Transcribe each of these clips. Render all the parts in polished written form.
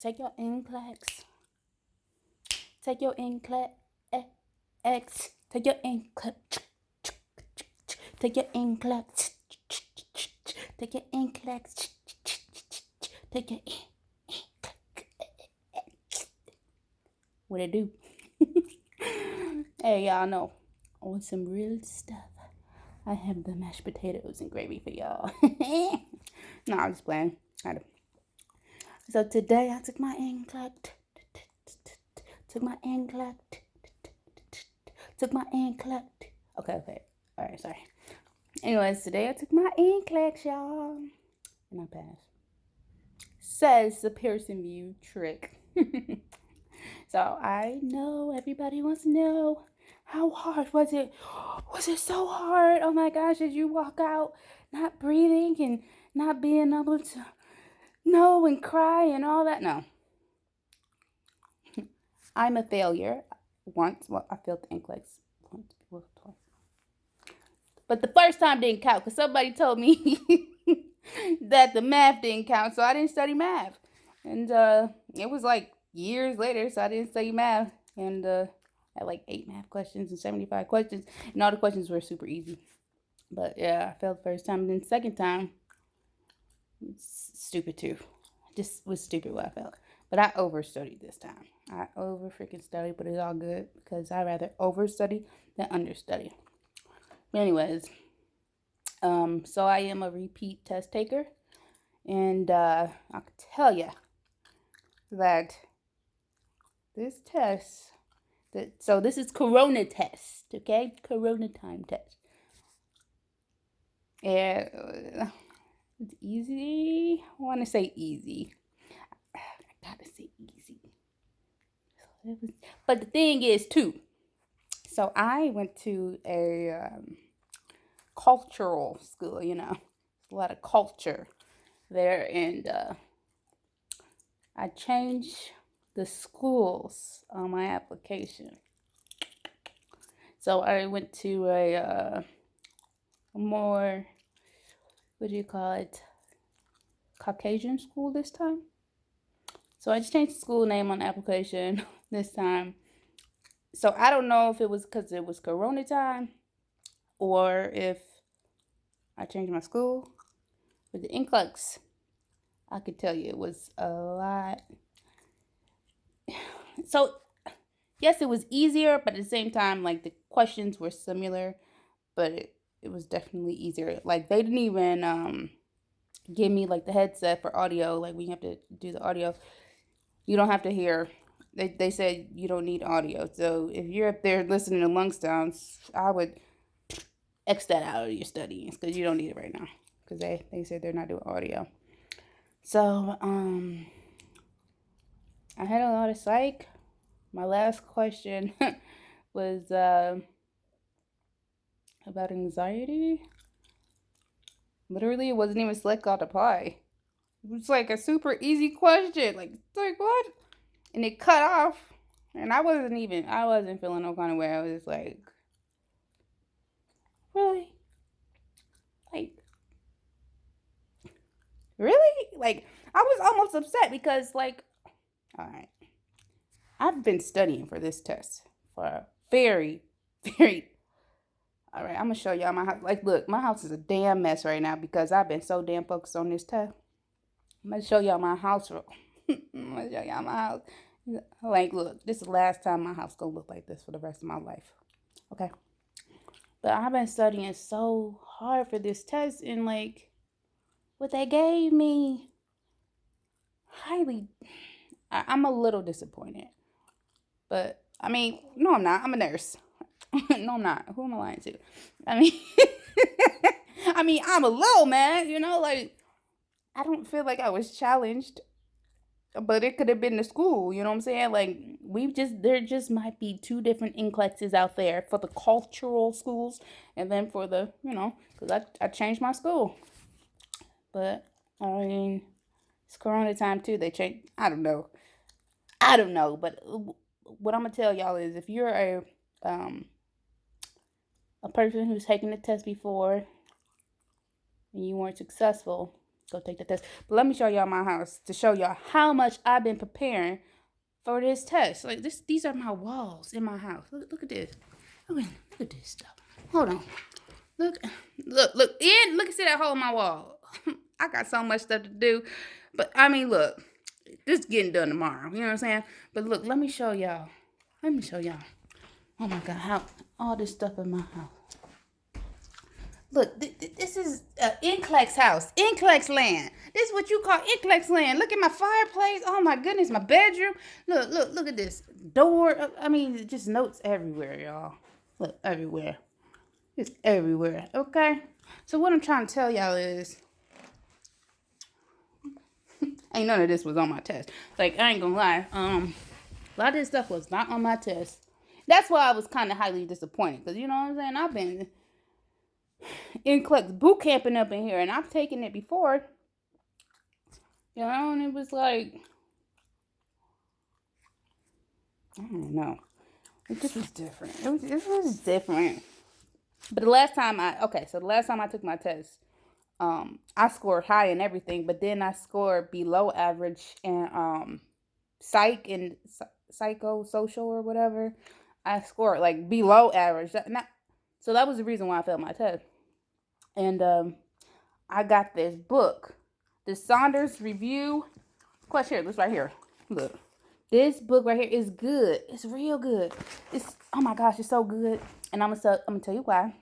Take your NCLEX. Take your NCLEX. Take your NCLEX. Take your NCLEX. Take your NCLEX. Take your what it do? Hey, y'all know. On some real stuff, I have the mashed potatoes and gravy for y'all. No, I'm just playing. So today I took my NCLEX. Took my NCLEX. Took my NCLEX. Okay. Alright, sorry. Anyways, today I took my NCLEX, y'all. And I passed. Says the Pearson View trick. So I know everybody wants to know, how hard was it? Was it so hard? Oh my gosh, did you walk out not breathing and not being able to know and cry and all that? No. I'm a failure. Once, well, I failed the NCLEX once, twice. But the first time didn't count because somebody told me that the math didn't count, so I didn't study math. And it was like years later, so I didn't study math. And I had like 8 math questions and 75 questions, and all the questions were super easy. But yeah, I failed the first time, and then the second time, it's stupid too. Just was stupid what I felt. But I overstudied this time. I over freaking studied, but it's all good because I rather overstudy than understudy. But anyways, so I am a repeat test taker, and I can tell you that this test, so this is Corona test, okay? Corona time test. Yeah, it's easy. I want to say easy. I gotta say easy. But the thing is, too, so I went to a cultural school, a lot of culture there, and I changed the schools on my application. So I went to a more, what do you call it, Caucasian school this time. So I just changed the school name on the application this time. So I don't know if it was because it was Corona time or if I changed my school. But the NCLEX, I could tell you it was a lot. So yes, it was easier, but at the same time, like the questions were similar, but it was definitely easier. Like they didn't even give me like the headset for audio. Like when you have to do the audio, you don't have to hear. They said you don't need audio. So if you're up there listening to lung sounds, I would X that out of your studies because you don't need it right now. Because they said they're not doing audio. So I had a lot of psych. My last question was about anxiety. Literally, it wasn't even select all apply. It was like a super easy question. Like what? And it cut off. And I wasn't feeling no kind of way. I was just like, really? Like, really? Like, I was almost upset because, like, all right, I've been studying for this test for a very, very. All right, I'm gonna show y'all my house. Like, look, my house is a damn mess right now because I've been so damn focused on this test. I'm gonna show y'all my house. I'm gonna show y'all my house. Like, look, this is the last time my house gonna look like this for the rest of my life. Okay. But I've been studying so hard for this test, and like what they gave me, I'm a little disappointed. But I mean, no, I'm not. I'm a nurse. No, I'm not. Who am I lying to? I mean, I'm a little mad. Like I don't feel like I was challenged, but it could have been the school. You know what I'm saying? Like there just might be 2 different NCLEXs out there for the cultural schools, and then for the because I changed my school. But I mean, it's Corona time too. They changed. I don't know. But what I'm gonna tell y'all is, if you're a person who's taken the test before and you weren't successful, go take the test. But let me show y'all my house to show y'all how much I've been preparing for this test. Like these are my walls in my house. Look at this. Look at this stuff. Hold on. Look, look, look, see that hole in my wall. I got so much stuff to do. But I mean, look, this is getting done tomorrow. You know what I'm saying? But look, let me show y'all. Oh my God, how all this stuff in my house. Look, this is NCLEX house, NCLEX land. This is what you call NCLEX land. Look at my fireplace. Oh my goodness, my bedroom. Look at this door. I mean, just notes everywhere, y'all. Look, everywhere. It's everywhere, okay? So what I'm trying to tell y'all is, ain't none of this was on my test. Like, I ain't gonna lie. A lot of this stuff was not on my test. That's why I was kind of highly disappointed. Because, you know what I'm saying? I've been NCLEX boot camping up in here. And I've taken it before. You know, and it was like, I don't know. It just was different. It was different. But the last time I took my test, I scored high in everything, but then I scored below average in psych and psychosocial or whatever. I scored like below average. So that was the reason why I failed my test. And I got this book, the Saunders Review. Question here, this right here. Look, this book right here is good. It's real good. Oh my gosh, it's so good. And I'm gonna tell you why.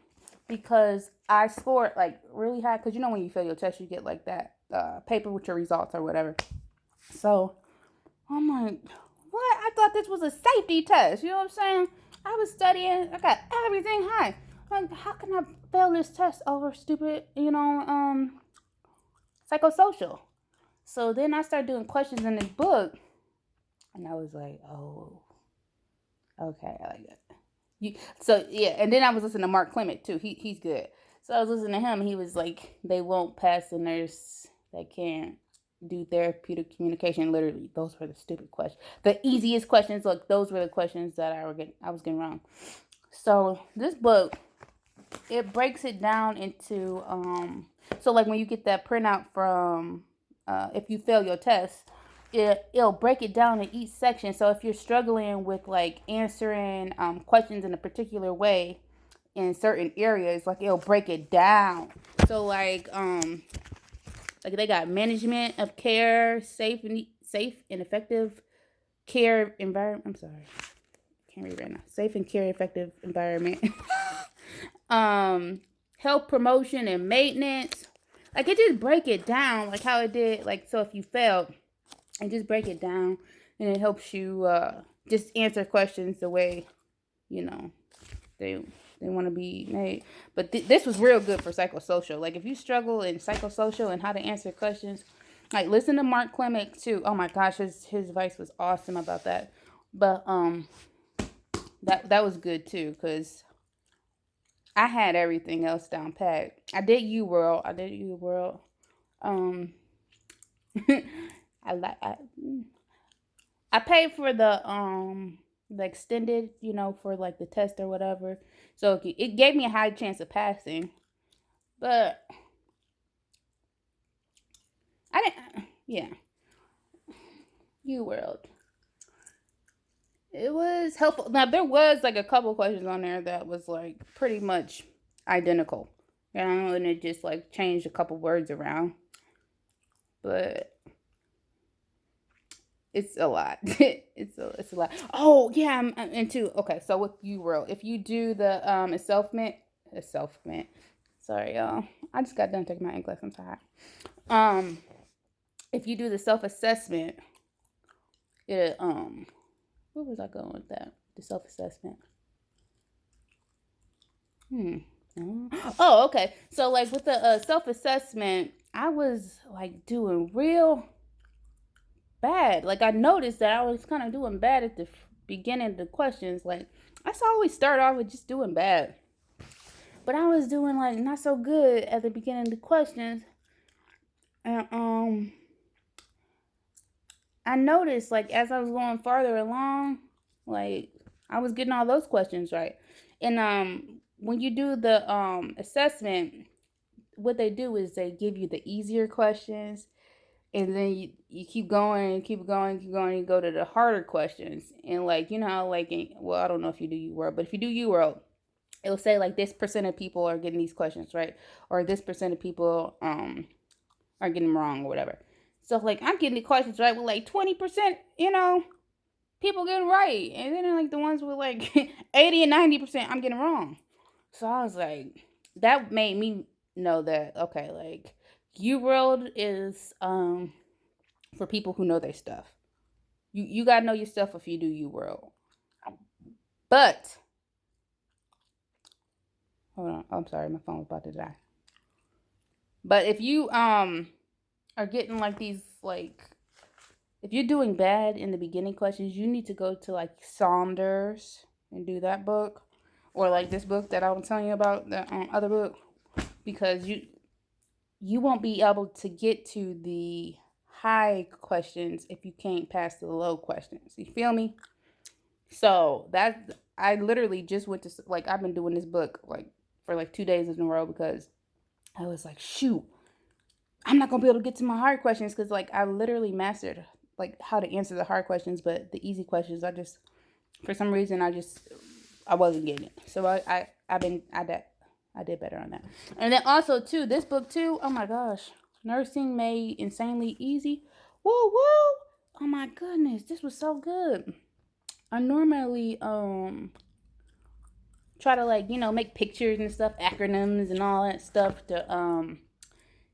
Because I scored like really high. Because you know when you fail your test, you get like that paper with your results or whatever. So I'm like, what? I thought this was a safety test. You know what I'm saying? I was studying. I got everything high. Like, how can I fail this test over stupid, psychosocial? So then I started doing questions in this book. And I was like, oh, okay, I like that. And then I was listening to Mark Clement too. He's good. So I was listening to him. And he was like, they won't pass the nurse that can't do therapeutic communication. Literally, those were the stupid questions. The easiest questions. Look, those were the questions that I was getting wrong. So this book, it breaks it down into so like when you get that printout from if you fail your test, it'll break it down in each section. So if you're struggling with like answering questions in a particular way in certain areas, like it'll break it down. So like they got management of care, safe and effective care environment. I'm sorry, can't read right now. Safe and care effective environment. Health promotion and maintenance. Like it just break it down like how it did. Like, so if you failed, and just break it down, and it helps you just answer questions the way they want to be made. But this was real good for psychosocial. Like if you struggle in psychosocial and how to answer questions, like listen to Mark Clement too. Oh my gosh, his advice was awesome about that. But that was good too, because I had everything else down pat. I did UWorld. I paid for the extended, for like the test or whatever. So it gave me a high chance of passing. But I didn't, yeah. UWorld. It was helpful. Now there was like a couple questions on there that was like pretty much identical. And it just like changed a couple words around. But it's a lot. it's a lot. Oh yeah, I'm into. Okay, so with UWorld, if you do the assessment. Sorry, y'all. I just got done taking my NCLEX. I'm tired. If you do the self-assessment, it where was I going with that? The self-assessment. Oh, okay. So like with the self-assessment, I was like doing real bad. Like I noticed that I was kind of doing bad at the beginning of the questions. Like I always start off with just doing bad, but I was doing like not so good at the beginning of the questions. And I noticed like as I was going farther along, like I was getting all those questions right. And when you do the assessment, what they do is they give you the easier questions, and then you keep going, keep going, keep going, and go to the harder questions. And like, you know how like well, I don't know if you do UWorld, but if you do UWorld, it'll say like this percent of people are getting these questions right, or this percent of people are getting them wrong or whatever. So like I'm getting the questions right with like 20%, people getting right, and then like the ones with like 80 and 90% I'm getting wrong. So I was like, that made me know that okay, like UWorld is for people who know their stuff. You gotta know your stuff if you do UWorld. But hold on, I'm sorry, my phone was about to die. But if you are getting like these like if you're doing bad in the beginning questions, you need to go to like Saunders and do that book, or like this book that I was telling you about, the other book, because you won't be able to get to the high questions if you can't pass the low questions. You feel me? So that I literally just went to like I've been doing this book like for like 2 days in a row because I was like, shoot, I'm not gonna be able to get to my hard questions because like I literally mastered like how to answer the hard questions, but the easy questions I just for some reason I wasn't getting it. So I did better on that. And then also too, this book too, oh my gosh, Nursing Made Insanely Easy. Woo woo! Oh my goodness, this was so good. I normally try to like, make pictures and stuff, acronyms and all that stuff to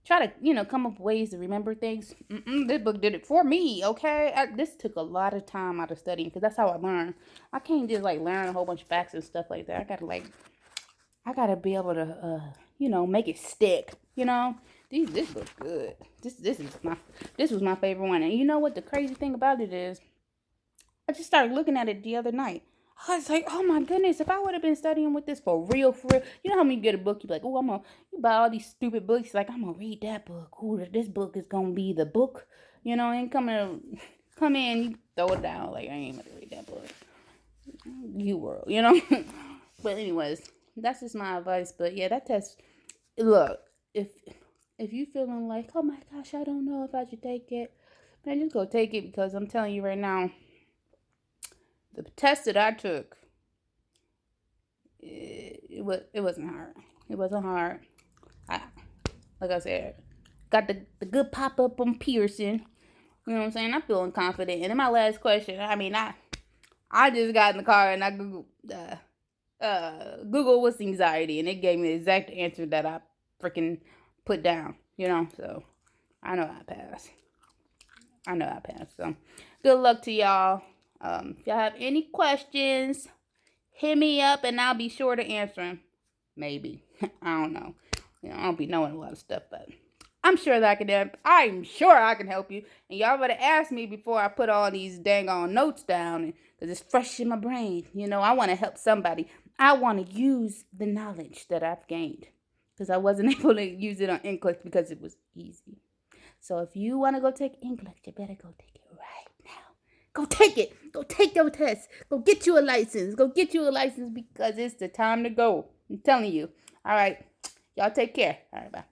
try to, come up with ways to remember things. This book did it for me, okay? This took a lot of time out of studying because that's how I learn. I can't just like learn a whole bunch of facts and stuff like that. I gotta be able to, make it stick. This book's good. This was my favorite one. And you know what the crazy thing about it is? I just started looking at it the other night. I was like, oh my goodness, if I would have been studying with this for real, you know how when you get a book, you're like, oh, you buy all these stupid books, like, I'm gonna read that book. Ooh, this book is gonna be the book, and come in, you throw it down, like, I ain't gonna read that book. UWorld, But anyways, that's just my advice. But yeah, that test, look, if you feeling like, oh my gosh, I don't know if I should take it, man, just go take it because I'm telling you right now, the test that I took, it wasn't hard. It wasn't hard. Like I said, got the good pop up on Pearson. You know what I'm saying? I'm feeling confident. And in my last question, I just got in the car and I Google what's anxiety, and it gave me the exact answer that I freaking put down. So I know I passed. So good luck to y'all. If y'all have any questions, hit me up and I'll be sure to answer them. Maybe. I don't know. I don't be knowing a lot of stuff, but I'm sure that I'm sure I can help you. And y'all better ask me before I put all these dang on notes down, because it's fresh in my brain. I want to help somebody. I want to use the knowledge that I've gained, because I wasn't able to use it on NCLEX because it was easy. So if you want to go take NCLEX, you better go take it right now. Go take it. Go take your test. Go get you a license. Because it's the time to go. I'm telling you. All right. Y'all take care. All right, bye.